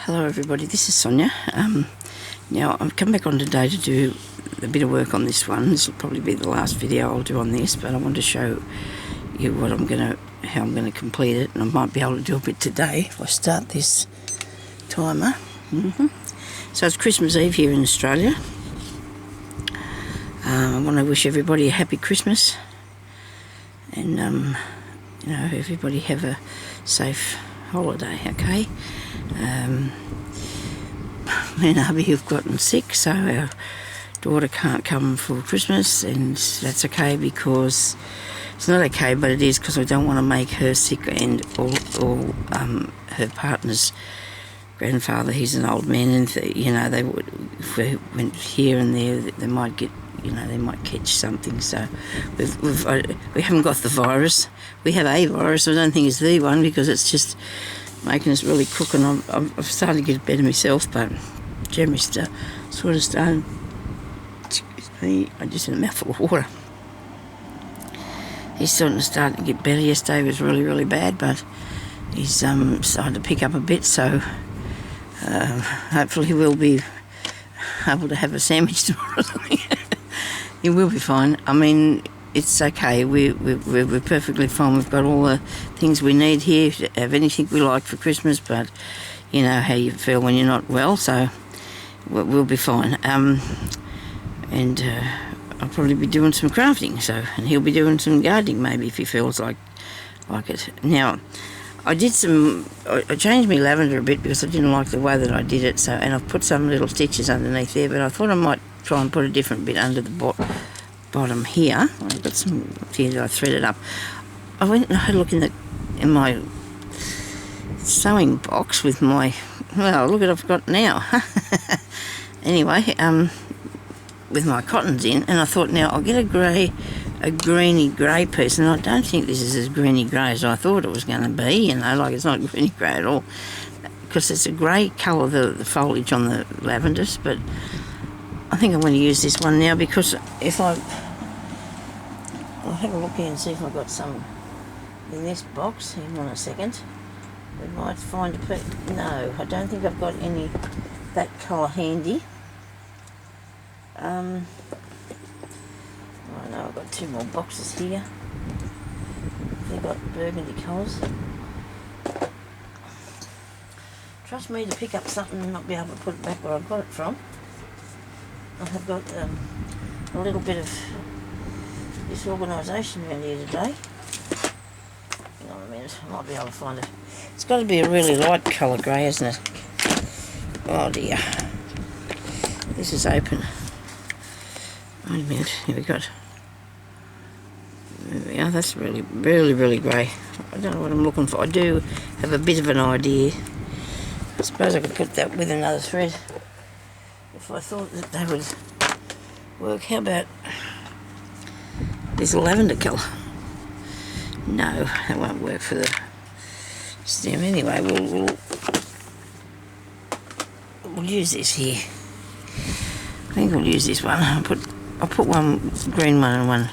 Hello everybody, this is Sonya. Now I've come back on today to do a bit of work on this one. This will probably be the last video I'll do on this, but I want to show you how I'm going to complete it, and I might be able to do a bit today if I start this timer. So it's Christmas Eve here in Australia. I want to wish everybody a happy Christmas, and you know, everybody have a safe holiday, okay? Me and hubby have gotten sick, so our daughter can't come for Christmas, and that's okay, because it's not okay, but it is because I don't want to make her sick, and all her partner's grandfather, he's an old man, and you know, they would, if we went here and there, they might get, you know, they might catch something. So we haven't got the virus. We have a virus. I don't think it's the one, because it's just making us really crook, and I've started to get better myself, but Jeremy's sort of starting. Excuse me, I just had a mouthful of water. He's starting to get better. Yesterday was really, really bad, but he's started to pick up a bit, so hopefully he will be able to have a sandwich tomorrow or something. He will be fine. I mean, it's okay. We're perfectly fine. We've got all the things we need here to have anything we like for Christmas, but you know how you feel when you're not well, so we'll be fine. And I'll probably be doing some crafting, and he'll be doing some gardening maybe if he feels like it. Now, I changed my lavender a bit because I didn't like the way that I did it, and I've put some little stitches underneath there, but I thought I might try and put a different bit under the bottom here. I've got some here that I threaded up. I went and had a look in my sewing box with my, well, look at what I've got now. Anyway, with my cottons in, and I thought, now I'll get a greeny grey piece, and I don't think this is as greeny grey as I thought it was going to be, you know, like it's not greeny grey at all, because it's a grey colour, the foliage on the lavenders, but I think I'm going to use this one now, because I'll have a look here and see if I've got some in this box. Hang on a second. We might find a bit. No, I don't think I've got any that colour handy. I know I've got two more boxes here. They've got burgundy colours. Trust me to pick up something and not be able to put it back where I got it from. I have got a little bit of disorganisation around here today. Hang on a minute, I might be able to find it. It's got to be a really light colour grey, isn't it? Oh dear. This is open. Wait a minute, here we go. There we are, that's really, really, really grey. I don't know what I'm looking for. I do have a bit of an idea. I suppose I could put that with another thread if I thought that they would work. How about this lavender colour? No, that won't work for the stem. Anyway, we'll use this here. I think we'll use this one. I'll put one green one and one.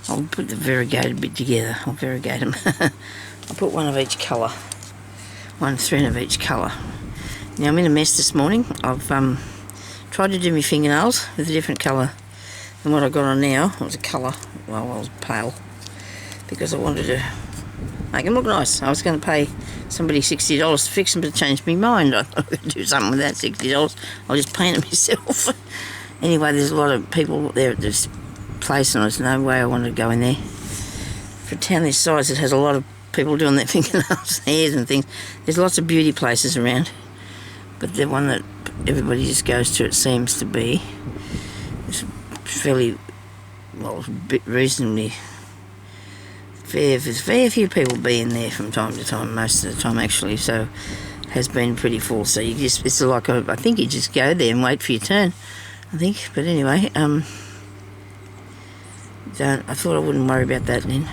I'll put the variegated bit together. I'll variegate them. I'll put one of each colour. One thread of each colour. Now I'm in a mess this morning. I've tried to do my fingernails with a different colour than what I got on now. It was a colour, well, I was pale, because I wanted to make them look nice. I was going to pay somebody $60 to fix them, but changed my mind. I thought I could do something with that $60. I'll just paint them myself. Anyway, there's a lot of people there at this place, and there's no way I wanted to go in there. For a town this size, it has a lot of people doing their fingernails, hairs and things. There's lots of beauty places around, but the one that everybody just goes to, it seems to be, is fairly, well, reasonably fair. There's very few people being there from time to time, most of the time actually, so it has been pretty full. So you just, it's like, I think you just go there and wait for your turn, I think. But anyway, I thought I wouldn't worry about that then,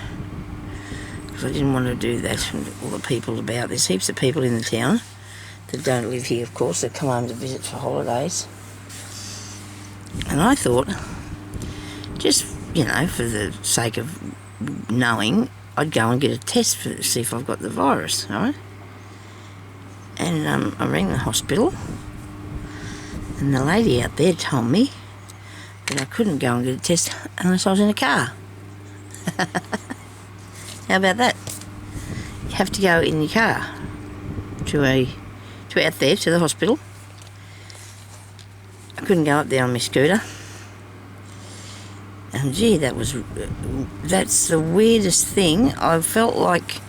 because I didn't want to do that with all the people about. There's heaps of people in the town that don't live here, of course, that come home to visit for holidays. And I thought, just, you know, for the sake of knowing, I'd go and get a test to see if I've got the virus, alright? And I rang the hospital, and the lady out there told me that I couldn't go and get a test unless I was in a car. How about that? You have to go in your car to out there to the hospital. I couldn't go up there on my scooter. And gee, that's the weirdest thing. I felt like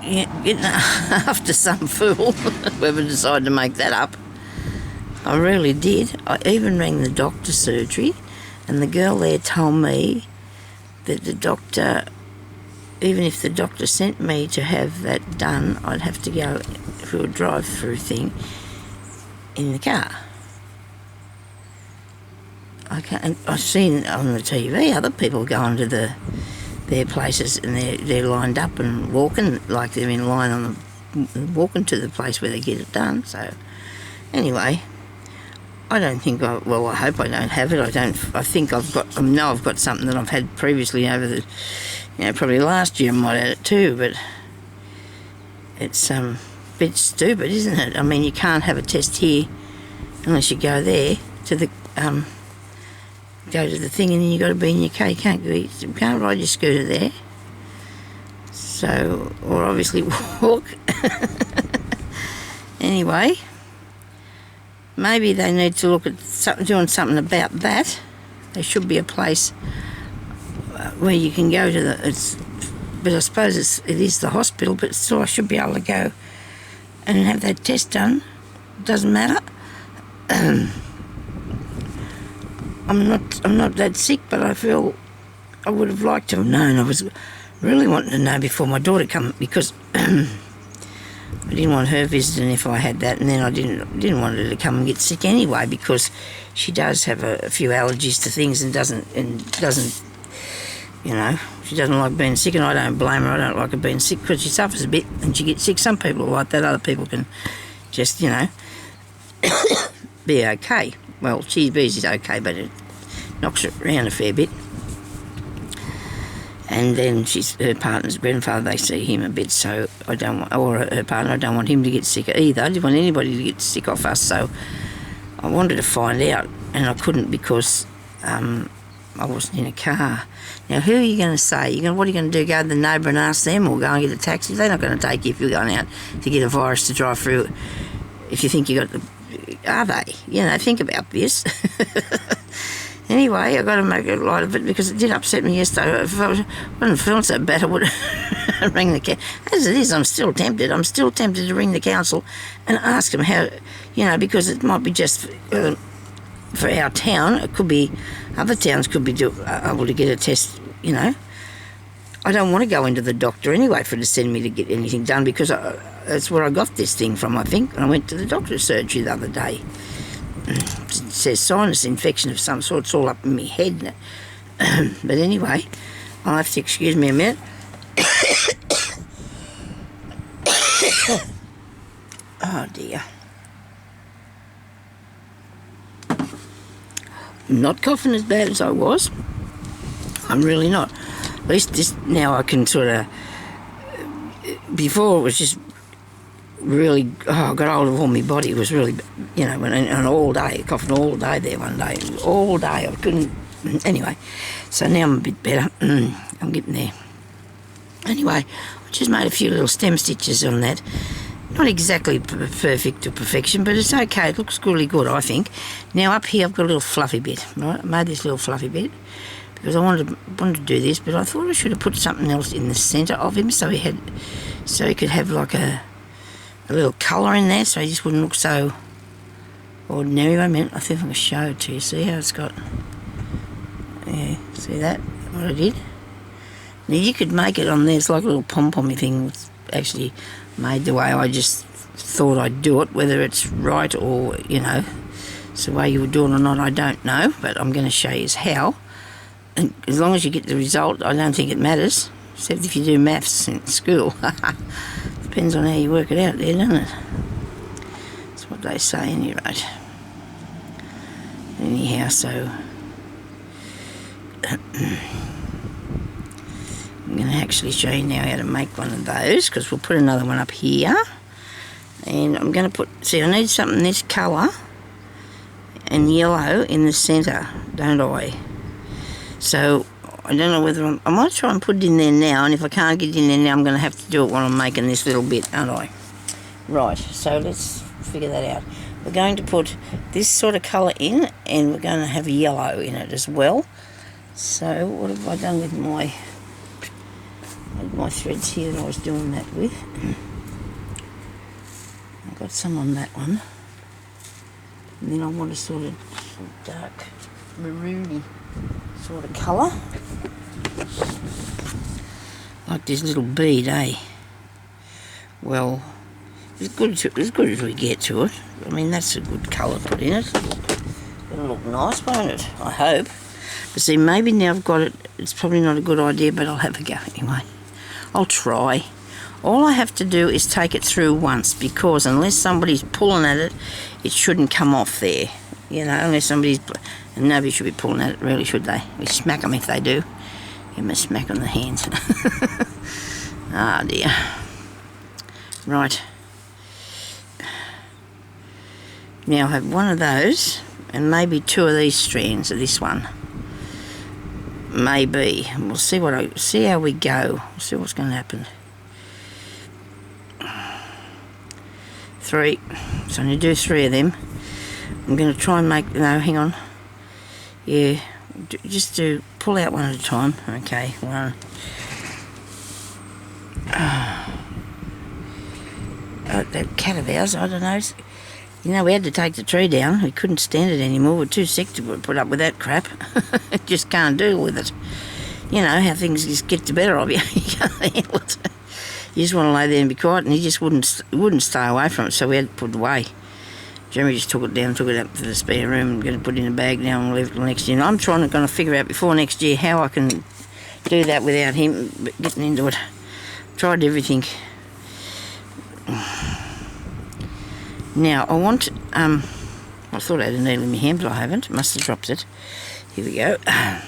getting after some fool, whoever decided to make that up. I really did. I even rang the doctor's surgery, and the girl there told me that the doctor, even if the doctor sent me to have that done, I'd have to go through a drive-through thing in the car. And I've seen on the TV other people going to their places, and they're lined up and walking like they're in line walking to the place where they get it done. So anyway, I don't think I hope I don't have it. I think I know I've got something that I've had previously over the, probably last year I might have it too, but it's a bit stupid, isn't it? I mean, you can't have a test here unless you go there to the go to the thing, and then you got to be in your car. You can't ride your scooter there. So, or obviously walk. Anyway, maybe they need to look at doing something about that. There should be a place where you can go to but I suppose it is the hospital, but still I should be able to go and have that test done. It doesn't matter. I'm not that sick, but I feel I would have liked to have known. I was really wanting to know before my daughter come, because I didn't want her visiting if I had that, and then I didn't want her to come and get sick anyway, because she does have a few allergies to things and doesn't she doesn't like being sick, and I don't blame her. I don't like her being sick because she suffers a bit and she gets sick. Some people are like that. Other people can just be okay. Well, cheese bees is okay, but it knocks her around a fair bit. And then her partner's grandfather, they see him a bit, so her partner, I don't want him to get sick either. I didn't want anybody to get sick off us, so I wanted to find out, and I couldn't because I wasn't in a car. Now, who are you going to say? What are you going to do, go to the neighbour and ask them, or go and get a taxi? They're not going to take you if you're going out to get a virus to drive through if you think you got the... Are they? Think about this. Anyway, I've got to make a light of it because it did upset me yesterday. If I wasn't feeling so bad, I would have ring the council. As it is, I'm still tempted. I'm still tempted to ring the council and ask them how, because it might be just for our town. It could be, other towns could be able to get a test, I don't want to go into the doctor anyway for to send me to get anything done, because that's where I got this thing from, I think. And I went to the doctor's surgery the other day. It says sinus infection of some sort. It's all up in my head. But anyway, I'll have to excuse me a minute. Oh dear. I'm not coughing as bad as I was. I'm really not. At least this now I can sort of... Before it was just really... I got hold of all my body. It was really, and all day, coughing all day there one day. All day. I couldn't... Anyway, so now I'm a bit better. I'm getting there. Anyway, I just made a few little stem stitches on that. Not exactly perfect to perfection, but it's okay. It looks really good, I think. Now up here I've got a little fluffy bit. Right? I made this little fluffy bit because I wanted to do this, but I thought I should have put something else in the centre of him so he could have like a little colour in there, so he just wouldn't look so ordinary. I think I'm going to show it to you. See how it's got... Yeah, see that? What I did? Now you could make it on there. It's like a little pom-pommy thing. It's actually made the way I just thought I'd do it. Whether it's right or, it's the way you would do it or not, I don't know. But I'm going to show you how. And as long as you get the result, I don't think it matters. Except if you do maths in school. Depends on how you work it out there, doesn't it? That's what they say anyway. Anyhow, so... I'm going to actually show you now how to make one of those, because we'll put another one up here. And I'm going to put, see, I need something this colour and yellow in the centre, don't I? So I don't know whether I might try and put it in there now, and if I can't get it in there now, I'm going to have to do it while I'm making this little bit, aren't I? Right, so let's figure that out. We're going to put this sort of colour in, and we're going to have yellow in it as well. So what have I done with my threads here that I was doing that with? I've got some on that one. And then I want a sort of dark maroony sort of colour. Like this little bead, eh? Well, as good as we get to it. I mean, that's a good colour to put in it. It'll look nice, won't it? I hope. But see, maybe now I've got it, it's probably not a good idea, but I'll have a go anyway. I'll try. All I have to do is take it through once, because unless somebody's pulling at it, it shouldn't come off there. You know, unless somebody's... And nobody should be pulling at it, really, should they? We smack them if they do. Give them a smack on the hands. Ah, dear. Right. Now I have one of those, and maybe two of these strands of this one. Maybe. We'll see see how we go. We'll see what's going to happen. 3. So I'm going to do 3 of them. I'm going to try and make... No, hang on. Yeah. Just do... Pull out one at a time. Okay, 1. That cat of ours, I don't know. You know, we had to take the tree down. We couldn't stand it anymore. We're too sick to put up with that crap. Just can't deal with it. You know, how things just get the better of you. You can't handle it. You just want to lay there and be quiet, and he just wouldn't stay away from it, so we had to put it away. Jeremy just took it down, took it up to the spare room. I'm going to put it in a bag now and leave it till next year. And I'm going to figure out before next year how I can do that without him getting into it. Tried everything. Now, I want... I thought I had a needle in my hand, but I haven't. Must have dropped it. Here we go. I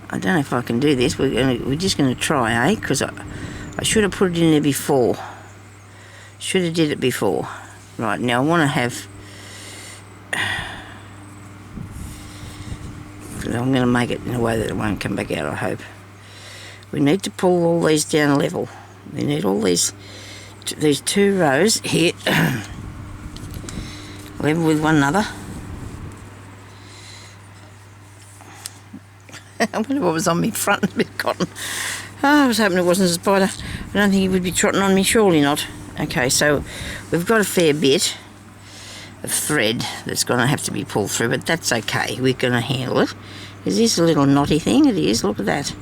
don't know if I can do this. We're just going to try, eh? Because I should have put it in there before. Should have did it before. Right, now I want to have... I'm going to make it in a way that it won't come back out, I hope. We need to pull all these down level. We need all these 2 rows here. Level with one another. I wonder what was on me front, a bit of cotton. Oh, I was hoping it wasn't a spider. I don't think he would be trotting on me, surely not. Okay, so we've got a fair bit of thread that's going to have to be pulled through, but that's okay. We're going to handle it. Is this a little knotty thing? It is, look at that.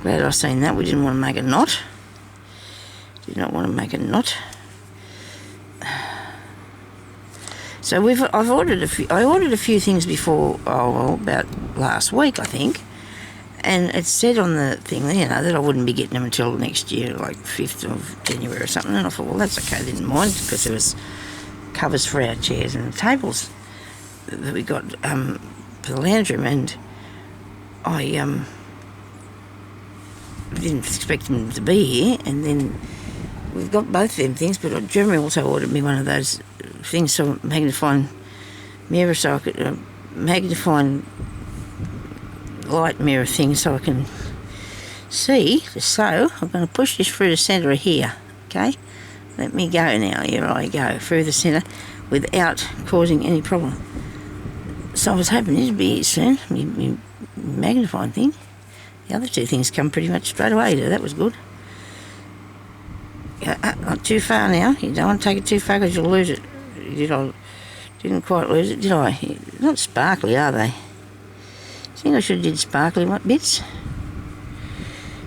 Glad I've seen that. We didn't want to make a knot. Did not want to make a knot. So I ordered a few things before, about last week, I think. And it said on the thing, you know, that I wouldn't be getting them until next year, like 5th of January or something. And I thought, well, that's okay. I didn't mind, because there was covers for our chairs and tables that we got for the lounge room. And I didn't expect them to be here. And then we've got both them things, but Jeremy also ordered me one of those things, so magnifying mirror, so I could magnifying light mirror thing, so I can see. So I'm going to push this through the centre of here. Okay, let me go now. Here I go through the centre without causing any problem. So I was hoping this would be here soon. My magnifying thing. The other 2 things come pretty much straight away. So that was good. Not too far now. You don't want to take it too far, because you'll lose it. Didn't quite lose it, did I? Not sparkly, are they? I think I should have did sparkly bits.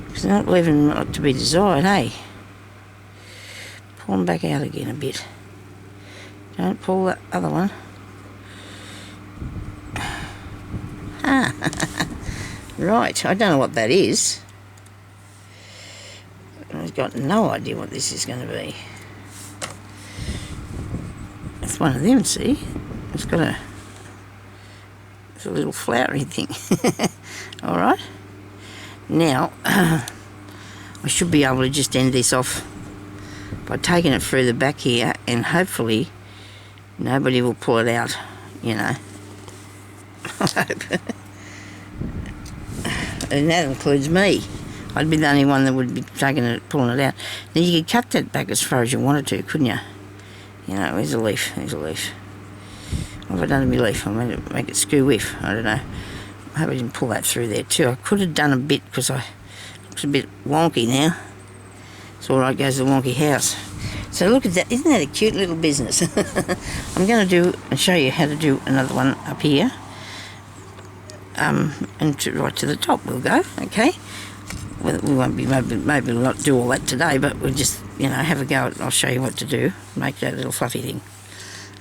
Because they're not leaving them to be desired, hey? Pull them back out again a bit. Don't pull that other one. Ah, right, I don't know what that is. I've got no idea what this is going to be. It's one of them, see? It's got a little flowery thing. Alright. Now, I should be able to just end this off by taking it through the back here, and hopefully nobody will pull it out, you know. I hope. And that includes me. I'd be the only one that would be taking it, pulling it out. Now you could cut that back as far as you wanted to, couldn't you? You know, here's a leaf, here's a leaf. What have I done to my leaf? I made it, make it skew whiff, I don't know. I hope I didn't pull that through there too. I could have done a bit because it looks a bit wonky now. It's all right, goes to the wonky house. So look at that, isn't that a cute little business? I'm going to do and show you how to do another one up here. And right to the top we'll go, okay? Well, we won't be, maybe we'll not do all that today, but we'll just, you know, have a go at, I'll show you what to do, make that little fluffy thing.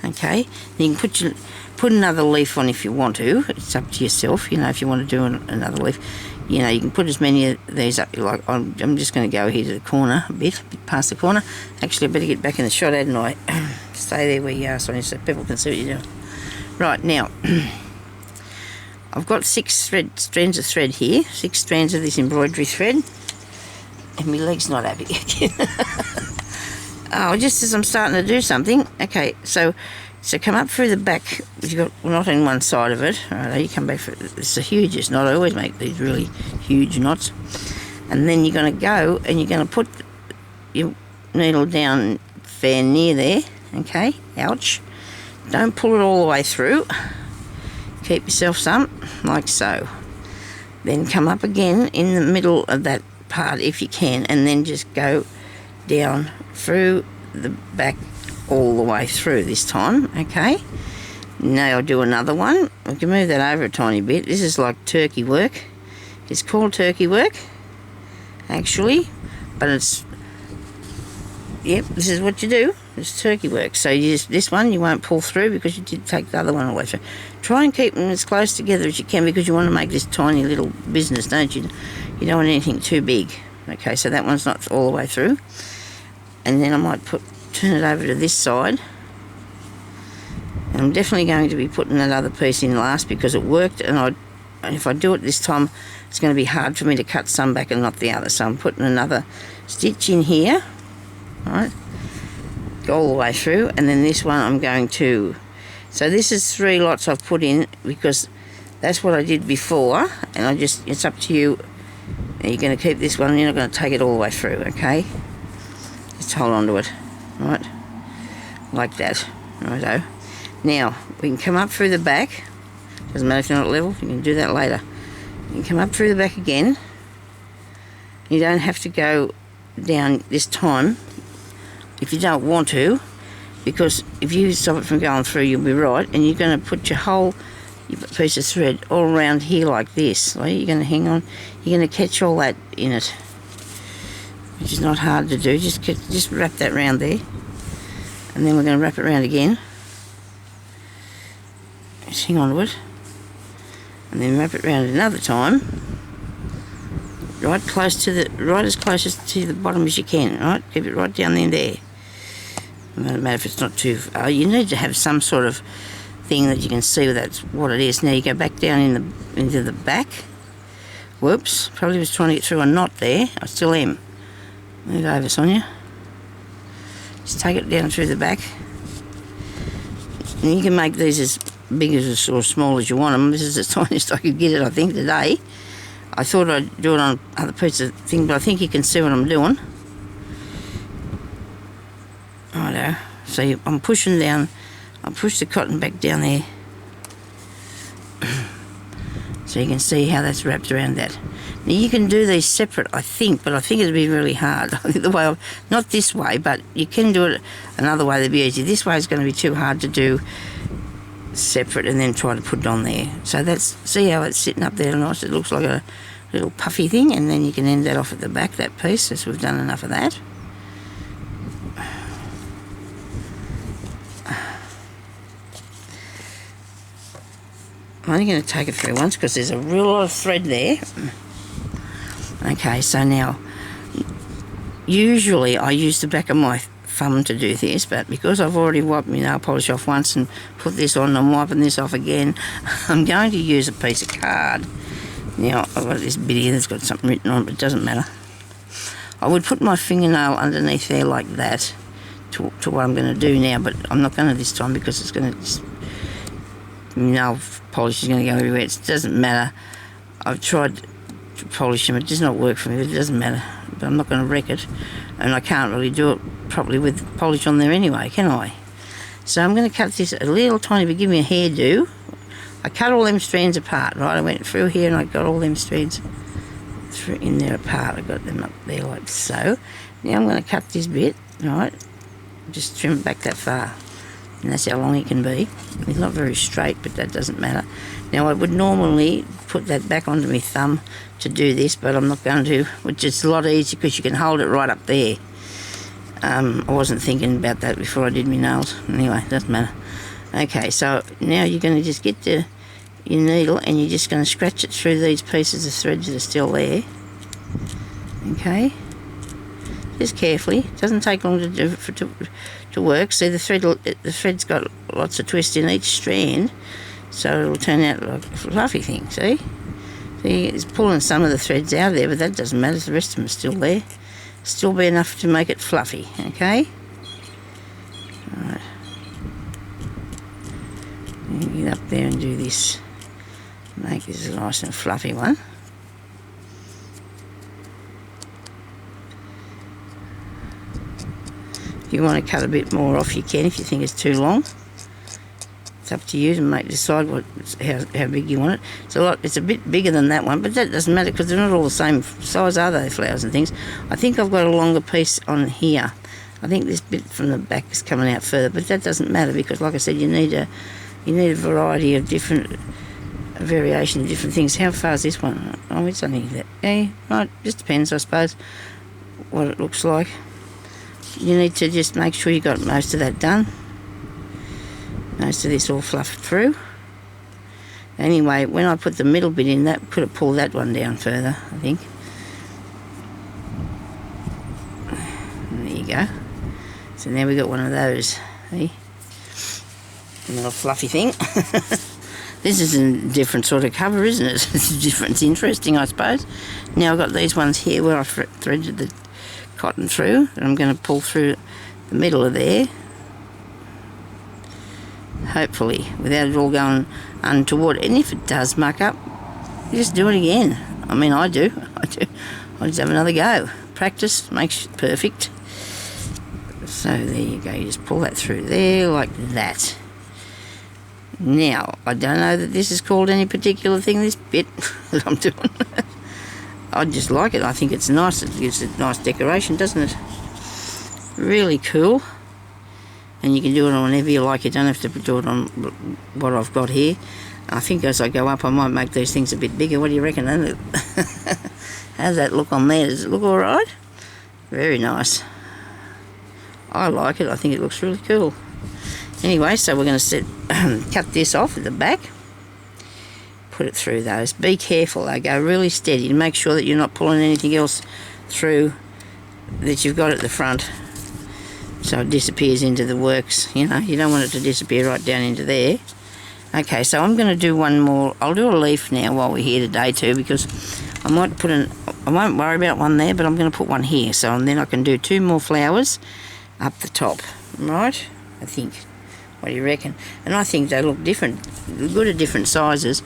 Okay, you can put another leaf on if you want to. It's up to yourself, you know, if you want to do another leaf. You know, you can put as many of these up you like. I'm just going to go here to the corner a bit past the corner. Actually, I better get back in the shot, hadn't I? Stay there where you are, Sonya, so people can see what you're doing. Right, now, I've got 6 strands of thread here, 6 strands of this embroidery thread, and my leg's not happy. Oh, just as I'm starting to do something. Okay, so come up through the back. You've got not in one side of it. All right, you come back. It's the hugest knot. I always make these really huge knots. And then you're going to go and you're going to put your needle down fair near there. Okay, ouch. Don't pull it all the way through. Keep yourself some, like so. Then come up again in the middle of that part if you can, and then just go down through the back all the way through this time, okay? Now I'll do another one. We can move that over a tiny bit. This is like turkey work. It's called turkey work, actually, but it's, yep, this is what you do. It's turkey work. So you just, this one you won't pull through because you did take the other one away through. Try and keep them as close together as you can because you want to make this tiny little business, don't you? You don't want anything too big. Okay, so that one's not all the way through. And then I might turn it over to this side. And I'm definitely going to be putting that other piece in last because it worked, and if I do it this time, it's going to be hard for me to cut some back and not the other. So I'm putting another stitch in here, right? Go all the way through, and then this one I'm going to, so this is 3 lots I've put in because that's what I did before, and it's up to you. You're going to keep this one and you're not going to take it all the way through, okay? Just hold on to it, right? Like that, righto. Now, we can come up through the back. Doesn't matter if you're not level, you can do that later. You can come up through the back again. You don't have to go down this time if you don't want to, because if you stop it from going through, you'll be right, and you're going to put your whole piece of thread all around here like this. Right? You're going to hang on. You're going to catch all that in it, which is not hard to do. Just wrap that round there, and then we're going to wrap it around again. Just hang on to it, and then wrap it around another time. Right as close to the bottom as you can. Right, keep it right down there. It doesn't matter if it's not too far. You need to have some sort of thing that you can see that's what it is. Now you go back down into the back. Whoops, probably was trying to get through a knot there. I still am. Move over, Sonya. Just take it down through the back. And you can make these as big as or small as you want them. This is the tiniest I could get it, I think, today. I thought I'd do it on other pieces of thing, but I think you can see what I'm doing. Righto. So I'm pushing down. I'll push the cotton back down there. So you can see how that's wrapped around that. Now you can do these separate, I think, but I think it'd be really hard. I think the way, not this way, but you can do it another way that'd be easy. This way is going to be too hard to do separate and then try to put it on there. So that's, see how it's sitting up there nice? It looks like a little puffy thing, and then you can end that off at the back, that piece, as we've done enough of that. I'm only going to take it through once because there's a real lot of thread there. Okay, so now, usually I use the back of my thumb to do this, but because I've already wiped my nail polish off once and put this on and I'm wiping this off again, I'm going to use a piece of card. Now, I've got this bit here that's got something written on it, but it doesn't matter. I would put my fingernail underneath there like that, to what I'm going to do now, but I'm not going to this time because it's going to, nail polish is going to go everywhere. It doesn't matter. I've tried to polish them. It does not work for me, but it doesn't matter. But I'm not going to wreck it, and I can't really do it properly with polish on there anyway, can I? So I'm going to cut this a little tiny bit, give me a hairdo. I cut all them strands apart, right? I went through here and I got all them strands through in there apart. I got them up there like so. Now I'm going to cut this bit, right? Just trim it back that far. And that's how long it can be. It's not very straight, but that doesn't matter. Now I would normally put that back onto my thumb to do this, but I'm not going to, which is a lot easier because you can hold it right up there. I wasn't thinking about that before I did my nails. Anyway, doesn't matter. Okay, so now you're going to just get your needle and you're just going to scratch it through these pieces of threads that are still there. Okay, just carefully. It doesn't take long to do to work. See, the thread's got lots of twist in each strand, so it'll turn out like a fluffy thing. See, it's pulling some of the threads out of there, but that doesn't matter. The rest of them are still there. Still be enough to make it fluffy. Okay. All right. Get up there and do this. Make this a nice and fluffy one. If you want to cut a bit more off, you can if you think it's too long. It's up to you to decide how big you want it. It's a bit bigger than that one, but that doesn't matter because they're not all the same size, are they, flowers and things? I think I've got a longer piece on here. I think this bit from the back is coming out further, but that doesn't matter because, like I said, you need a variety of variation of different things. How far is this one? Oh, it's only that. Yeah, right. Just depends, I suppose, what it looks like. You need to just make sure you got most of that done. Most of this all fluffed through. Anyway, when I put the middle bit in, that could have pulled that one down further, I think. And there you go. So now we've got one of those. See? A little fluffy thing. This is a different sort of cover, isn't it? It's different. It's interesting, I suppose. Now I've got these ones here where I threaded the cotton through, and I'm going to pull through the middle of there. Hopefully, without it all going untoward. And if it does muck up, you just do it again. I mean, I do. I just have another go. Practice makes it perfect. So there you go. You just pull that through there like that. Now, I don't know that this is called any particular thing, this bit that I'm doing. I just like it. I think it's nice. It gives it nice decoration, doesn't it? Really cool. And you can do it on whenever you like. You don't have to do it on what I've got here. I think as I go up, I might make these things a bit bigger. What do you reckon? How's that look on there? Does it look all right? Very nice. I like it. I think it looks really cool. Anyway, so we're going to cut this off at the back. Put it through those. Be careful, though. Go really steady to make sure that you're not pulling anything else through that you've got at the front, so it disappears into the works. You know, you don't want it to disappear right down into there. Okay, so I'm going to do one more. I'll do a leaf now while we're here today too, because I might put I won't worry about one there, but I'm going to put one here, so and then I can do 2 more flowers up the top, right? I think. What do you reckon? And I think they look different, good at different sizes.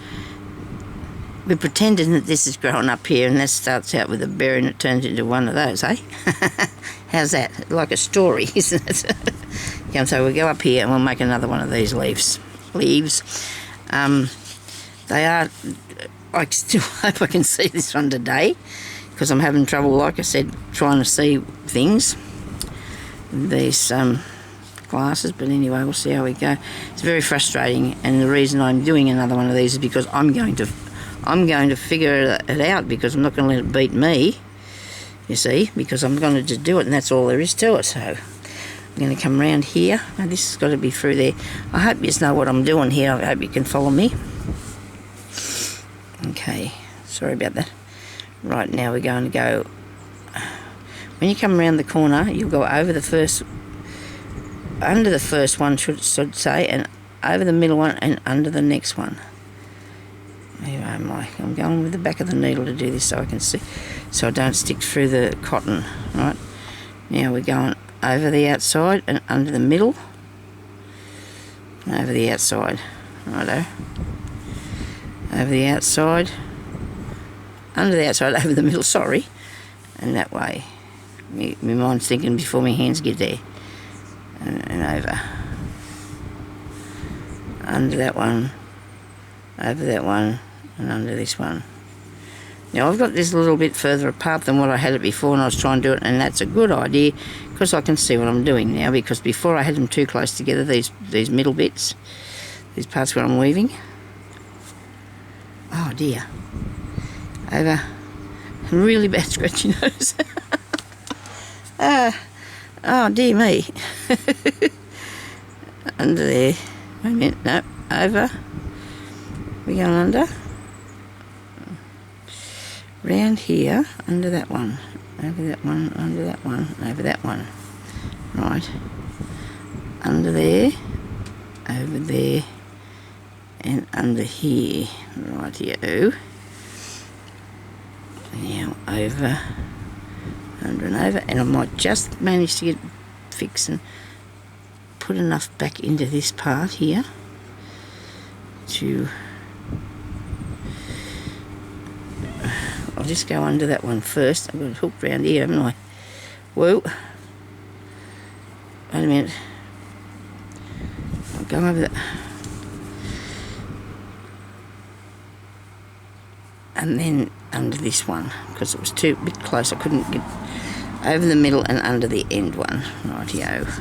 We're pretending that this is growing up here, and that starts out with a berry and it turns into one of those, eh? How's that? Like a story, isn't it? Yeah, so we'll go up here and we'll make another one of these leaves. They are, I still hope I can see this one today, because I'm having trouble, like I said, trying to see things. These glasses, but anyway, we'll see how we go. It's very frustrating, and the reason I'm doing another one of these is because I'm going to figure it out, because I'm not going to let it beat me, you see, because I'm going to just do it, and that's all there is to it. So I'm going to come around here. Now, this has got to be through there. I hope you know what I'm doing here. I hope you can follow me. Okay, sorry about that. Right, now we're going to go, when you come around the corner, you'll go over the first, under the first one, should say, and over the middle one and under the next one. Where am I? I'm going with the back of the needle to do this so I can see, so I don't stick through the cotton. Right, now we're going over the outside and under the middle, over the outside, righto, over the outside, under the outside, over the middle, sorry, and that way. My mind's thinking before my hands get there, and over, under that one, over that one, and under this one. Now I've got this a little bit further apart than what I had it before, and I was trying to do it, and that's a good idea because I can see what I'm doing now, because before I had them too close together, these middle bits, these parts where I'm weaving. Oh dear. Over. Really bad scratchy nose. Oh dear me. Under there. Wait a minute. No. Over. We're going under. Round here, under that one, over that one, under that one, over that one. Right. Under there, over there, and under here. Rightio. Now over, under and over, and I might just manage to get fixed and put enough back into this part here to... I'll just go under that one first. I've got it hooked round here, haven't I? Whoa. Wait a minute. I'll go over that. And then under this one, because it was too bit close. I couldn't get over the middle and under the end one. Rightio.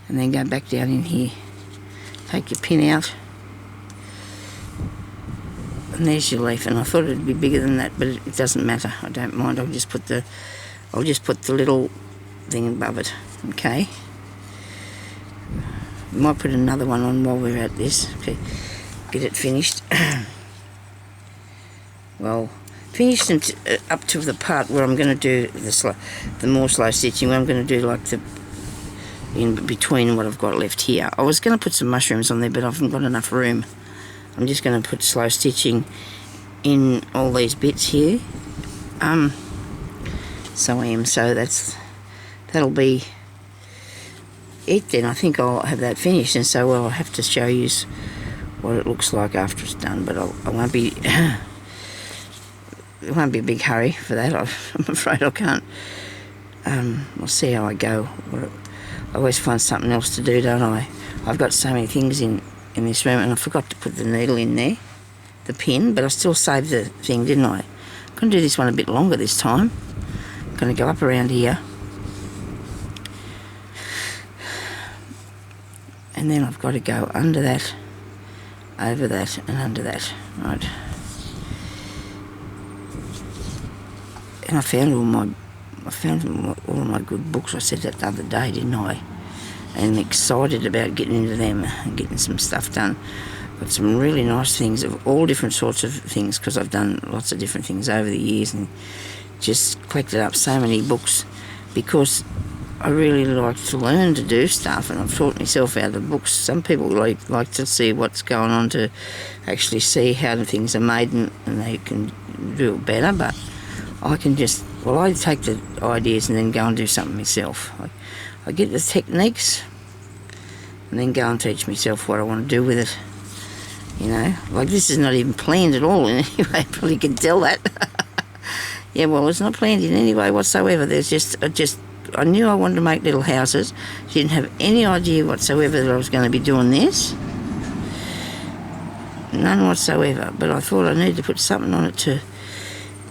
And then go back down in here. Take your pin out. And there's your leaf, and I thought it'd be bigger than that, but it doesn't matter. I don't mind. I'll just put the little thing above it. Okay. Might put another one on while we're at this. Okay. Get it finished. Well, finished up to the part where I'm going to do the more slow stitching. Where I'm going to do like the in between what I've got left here. I was going to put some mushrooms on there, but I haven't got enough room. I'm just going to put slow stitching in all these bits here. So that'll be it then. I think I'll have that finished, and so I'll have to show you what it looks like after it's done, but I won't be it won't be a big hurry for that. I'm afraid I can't. We'll see how I go. I always find something else to do, don't I? I've got so many things in this room, and I forgot to put the needle in there, the pin, but I still saved the thing, didn't I? I'm going to do this one a bit longer this time. I'm going to go up around here, and then I've got to go under that, over that, and under that, right? And I found all my good books. I said that the other day, didn't I? And excited about getting into them and getting some stuff done. Got some really nice things of all different sorts of things, because I've done lots of different things over the years and just collected up so many books because I really like to learn to do stuff, and I've taught myself out of the books. Some people like to see what's going on to actually see how the things are made, and they can do it better, but I can just, well, I take the ideas and then go and do something myself. I get the techniques and then go and teach myself what I want to do with it. You know, like this is not even planned at all in any way. Probably can tell that. Yeah, well, it's not planned in any way whatsoever. There's I knew I wanted to make little houses. Didn't have any idea whatsoever that I was going to be doing this. None whatsoever. But I thought I needed to put something on it to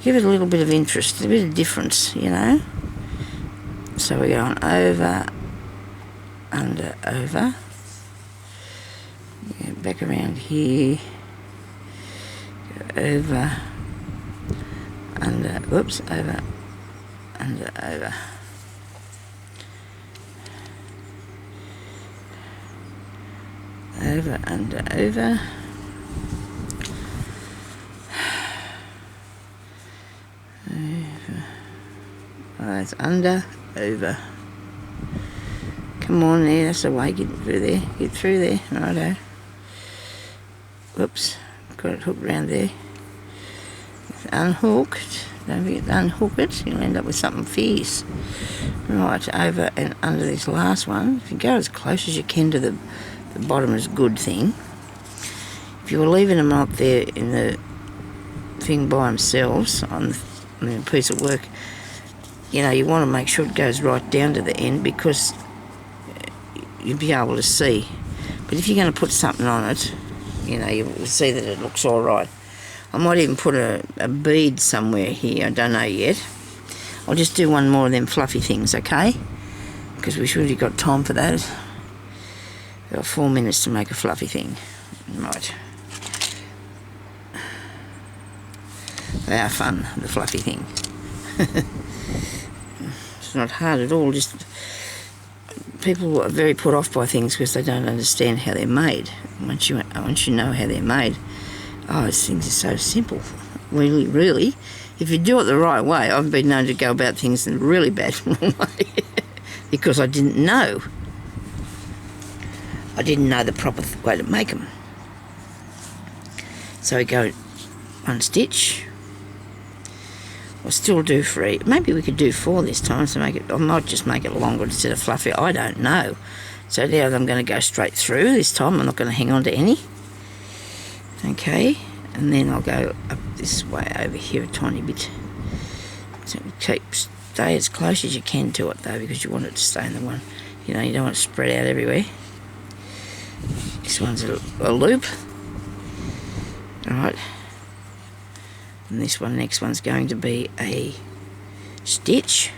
give it a little bit of interest, a bit of difference, you know. So we're going over, under, over. Yeah, back around here. Go over, under, whoops, over, under, over. Over, under, over. Over. Oh, that's under, over. Come on there, that's the way, get through there, righto. Whoops, got it hooked round there. It's unhooked. Don't forget to unhook it, you'll end up with something fierce. Right, over and under this last one, if you go as close as you can to the bottom is a good thing. If you were leaving them up there in the thing by themselves on the piece of work, you know, you want to make sure it goes right down to the end because you'll be able to see. But if you're going to put something on it, you know, you'll see that it looks all right. I might even put a bead somewhere here, I don't know yet. I'll just do one more of them fluffy things, okay? Because we've already got time for that. We've got 4 minutes to make a fluffy thing. Right. They are fun, the fluffy thing. It's not hard at all, just people are very put off by things because they don't understand how they're made. Once you know how they're made, oh, these things are so simple. Really, if you do it the right way, I've been known to go about things in a really bad way because I didn't know. I didn't know the proper way to make them. So we go one stitch. We'll still do 3. Maybe we could do 4 this time, so make it. I might just make it longer instead of fluffy. I don't know. So now I'm going to go straight through this time. I'm not going to hang on to any. Okay, and then I'll go up this way over here a tiny bit. So stay as close as you can to it though, because you want it to stay in the one. You know, you don't want it to spread out everywhere. This one's a loop. All right. And this one, next one's going to be a stitch.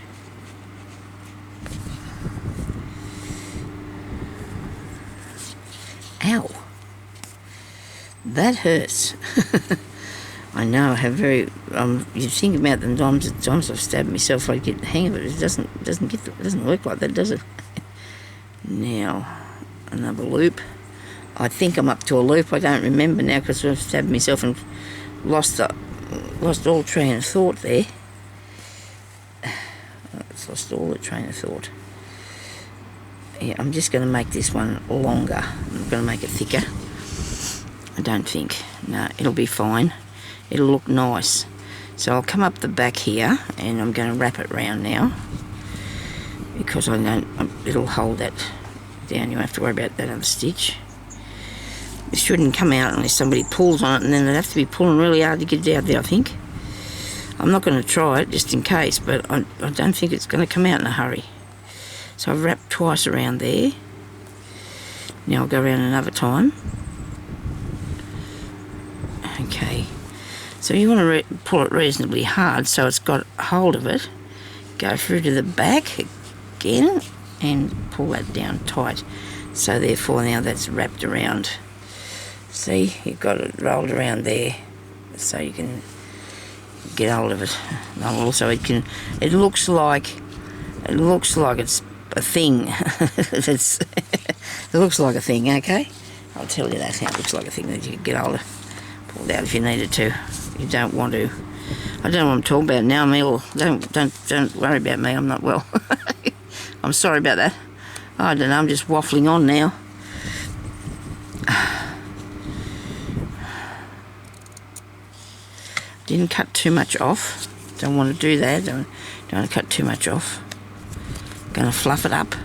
Ow. That hurts. I know, I have very, you think about the times I've stabbed myself, I get the hang of it. It doesn't work like that, does it? Now, another loop. I think I'm up to a loop. I don't remember now because I've stabbed myself and lost all train of thought there. I've lost all the train of thought. Yeah, I'm just going to make this one longer. I'm going to make it thicker. I don't think. No, it'll be fine. It'll look nice. So I'll come up the back here and I'm going to wrap it round now because I don't. It'll hold that down. You won't have to worry about that other stitch. It shouldn't come out unless somebody pulls on it, and then they'd have to be pulling really hard to get it out there, I think. I'm not going to try it just in case, but I don't think it's going to come out in a hurry. So I've wrapped twice around there. Now I'll go around another time. Okay, so you want to pull it reasonably hard so it's got hold of it. Go through to the back again and pull that down tight. So therefore now that's wrapped around. See, you've got it rolled around there so you can get hold of it. And also it looks like it's a thing. It looks like a thing, okay? I'll tell you that, how it looks like a thing that you can get hold of. Pull it out if you needed to. You don't want to. I don't know what I'm talking about now, I'm ill. Don't worry about me, I'm not well. I'm sorry about that. I don't know, I'm just waffling on now. Didn't cut too much off. Don't want to do that. Don't want to cut too much off. Going to fluff it up.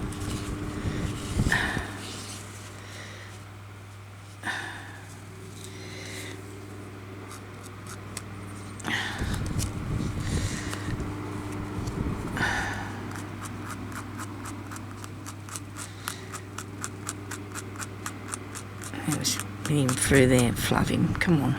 It was getting through there, fluffing. Come on.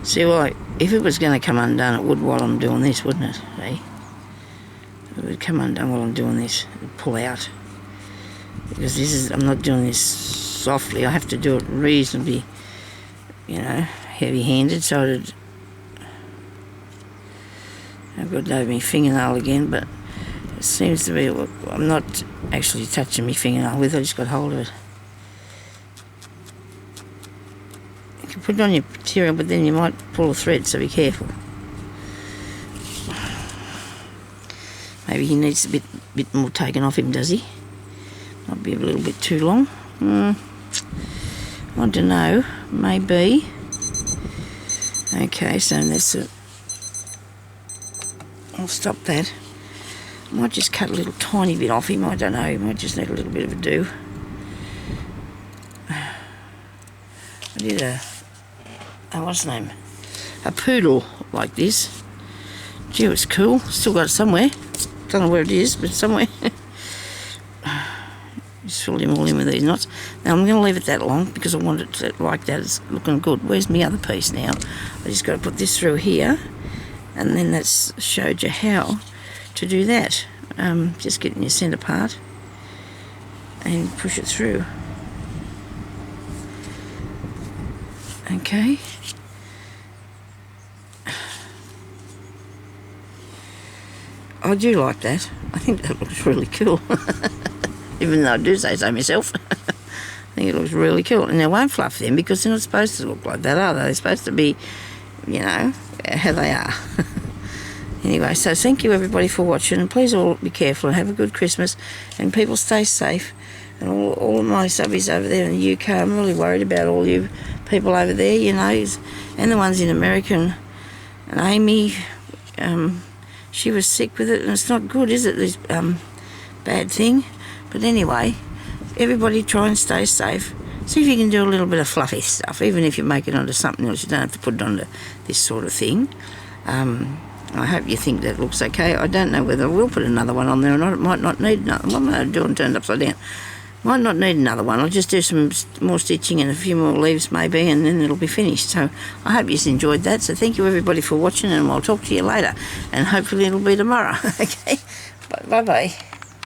See, well, if it was going to come undone, it would while I'm doing this, wouldn't it? See? It would come undone while I'm doing this and pull out. Because I'm not doing this softly. I have to do it reasonably, heavy-handed. So I've got over my fingernail again, but it seems to be, I'm not actually touching my fingernail with it. I just got hold of it. can put it on your material, but then you might pull a thread, so be careful. Maybe he needs a bit more taken off him, does he? Might be a little bit too long. I don't know. Maybe. Okay, so that's it. I'll stop that. I might just cut a little tiny bit off him. I don't know. He might just need a little bit of a do. I did what's the name? A poodle like this. Gee, it's cool. Still got it somewhere. Don't know where it is, but somewhere. Just filled him all in with these knots. Now I'm going to leave it that long because I want it to, like that. It's looking good. Where's my other piece now? I just got to put this through here, and then that's showed you how to do that. Just getting your centre part and push it through. Okay. I do like that. I think that looks really cool. Even though I do say so myself. I think it looks really cool. And I won't fluff them because they're not supposed to look like that, are they? They're supposed to be, you know, how they are. Anyway, so thank you everybody for watching, and please all be careful and have a good Christmas, and people stay safe. And all of my subbies over there in the UK, I'm really worried about all you people over there, you know, and the ones in America. And Amy, she was sick with it, and it's not good, is it, this bad thing? But anyway, everybody try and stay safe. See if you can do a little bit of fluffy stuff, even if you make it onto something else. You don't have to put it onto this sort of thing. I hope you think that looks okay. I don't know whether I will put another one on there or not. It might not need another one. What am I doing turned upside down? Might not need another one. I'll just do some more stitching and a few more leaves maybe, and then it'll be finished. So I hope you enjoyed that. So thank you everybody for watching, and I'll talk to you later. And hopefully it'll be tomorrow. Okay? Bye-bye.